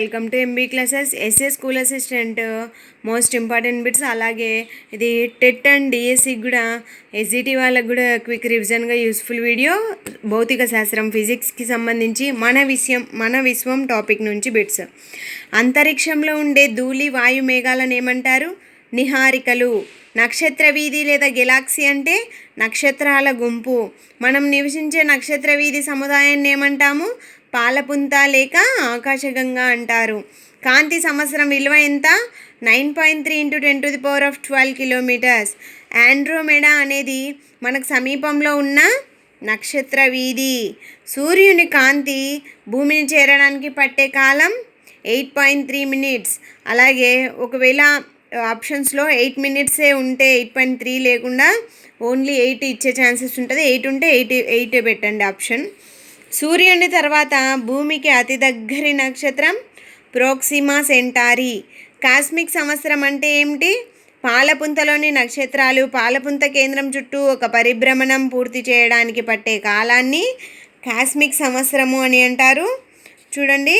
Welcome to MB classes. SA school assistant most important bits, అలాగే ఇది TET and DSC కూడా SGT వాళ్ళకు కూడా క్విక్ రివిజన్గా యూస్ఫుల్ వీడియో. భౌతిక శాస్త్రం ఫిజిక్స్కి సంబంధించి మన విశ్వం టాపిక్ నుంచి బిట్స్. అంతరిక్షంలో ఉండే ధూళి వాయు మేఘాలను ఏమంటారు? నిహారికలు. నక్షత్ర వీధి లేదా గెలాక్సీ అంటే నక్షత్రాల గుంపు. మనం నివసించే నక్షత్ర వీధి సముదాయాన్ని ఏమంటాము? పాలపుంత లేక ఆకాశగంగా అంటారు. కాంతి సంవత్సరం విలువ ఎంత? 9.3 × 10⁻12 కిలోమీటర్స్. ఆండ్రోమెడా అనేది మనకు సమీపంలో ఉన్న నక్షత్ర వీధి. సూర్యుని కాంతి భూమిని చేరడానికి పట్టే కాలం 8.3 మినిట్స్. అలాగే ఒకవేళ ఆప్షన్స్లో 8 మినిట్సే ఉంటే 8.3 లేకుండా ఓన్లీ 8 ఇచ్చే ఛాన్సెస్ ఉంటుంది. 8 ఉంటే 8 పెట్టండి ఆప్షన్. సూర్యుని తర్వాత భూమికి అతి దగ్గరి నక్షత్రం ప్రోక్సిమా సెంటారి. కాస్మిక్ సంవత్సరం అంటే ఏమిటి? పాలపుంతలోని నక్షత్రాలు పాలపుంత కేంద్రం చుట్టూ ఒక పరిభ్రమణం పూర్తి చేయడానికి పట్టే కాలాన్ని కాస్మిక్ సంవత్సరము అని అంటారు. చూడండి,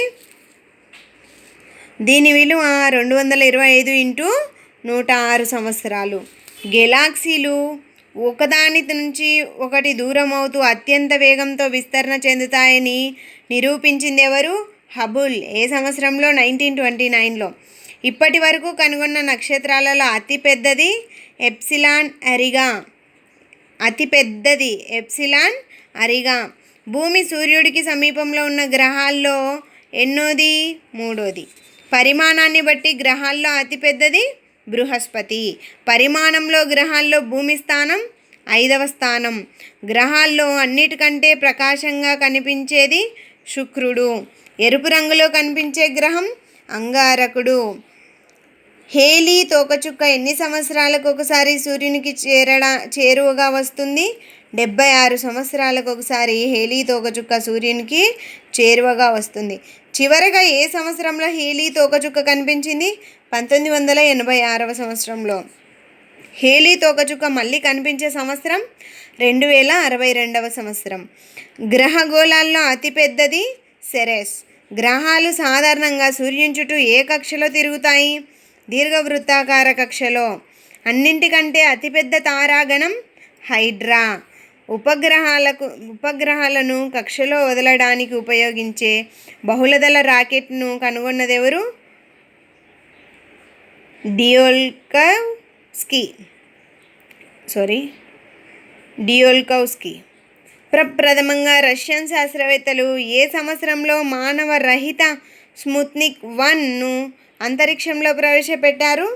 దీని విలువ 225 × 106 సంవత్సరాలు. గెలాక్సీలు ఒకదాని నుంచి ఒకటి దూరం అవుతూ అత్యంత వేగంతో విస్తరణ చెందుతాయని నిరూపించింది ఎవరు? హబుల్. ఏ సంవత్సరంలో? 1929లో. ఇప్పటి వరకు కనుగొన్న నక్షత్రాలలో అతిపెద్దది ఎప్సిలాన్ అరిగా. ఎప్సిలాన్ అరిగా. భూమి సూర్యుడికి సమీపంలో ఉన్న గ్రహాల్లో ఎన్నోది? 3వది. పరిమాణాన్ని బట్టి గ్రహాల్లో అతిపెద్దది బృహస్పతి. పరిమాణంలో గ్రహాల్లో భూమి స్థానం 5వ స్థానం. గ్రహాల్లో అన్నిటికంటే ప్రకాశంగా కనిపించేది శుక్రుడు. ఎరుపు రంగులో కనిపించే గ్రహం అంగారకుడు. హేలీ తోకచుక్క ఎన్ని సంవత్సరాలకు ఒకసారి సూర్యునికి చేరువగా వస్తుంది? 76 సంవత్సరాలకు ఒకసారి హేలీ తోకచుక్క సూర్యునికి చేరువగా వస్తుంది. చివరగా ఏ సంవత్సరంలో హేలీ తోకచుక్క కనిపించింది? 1986వ సంవత్సరంలో. హేలీ తోకచుక్క మళ్ళీ కనిపించే సంవత్సరం 2062వ సంవత్సరం. గ్రహగోళాల్లో అతిపెద్దది సెరెస్. గ్రహాలు సాధారణంగా సూర్యుని చుట్టూ ఏ కక్షలో తిరుగుతాయి? దీర్ఘవృత్తాకార కక్షలో. అన్నింటికంటే అతిపెద్ద తారాగణం హైడ్రా. ఉపగ్రహాలను కక్షలో వదలడానికి ఉపయోగించే బహుళదళ రాకెట్ను కనుగొన్నదెవరు? డియోల్కౌస్కీ. ప్రప్రథమంగా రష్యన్ శాస్త్రవేత్తలు ఏ సంవత్సరంలో మానవ రహిత స్పుత్నిక్ 1ను అంతరిక్షంలో ప్రవేశపెట్టారు?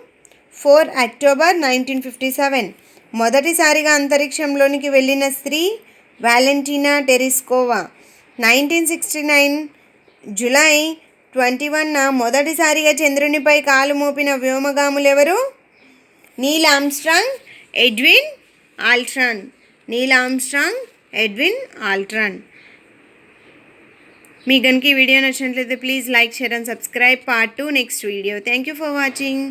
4 అక్టోబర్ 1957. మొదటిసారిగా అంతరిక్షంలోనికి వెళ్ళిన స్త్రీ వాలెంటీనా టెరెస్కోవా. 1969 జూలై 21న మొదటిసారిగా చంద్రునిపై కాలు మోపిన వ్యోమగాములెవరు? Neil Armstrong, Edwin Aldrin. మీకు కనుక ఈ వీడియో నచ్చినట్లయితే please like, share and subscribe. Part 2 next video. Thank you for watching.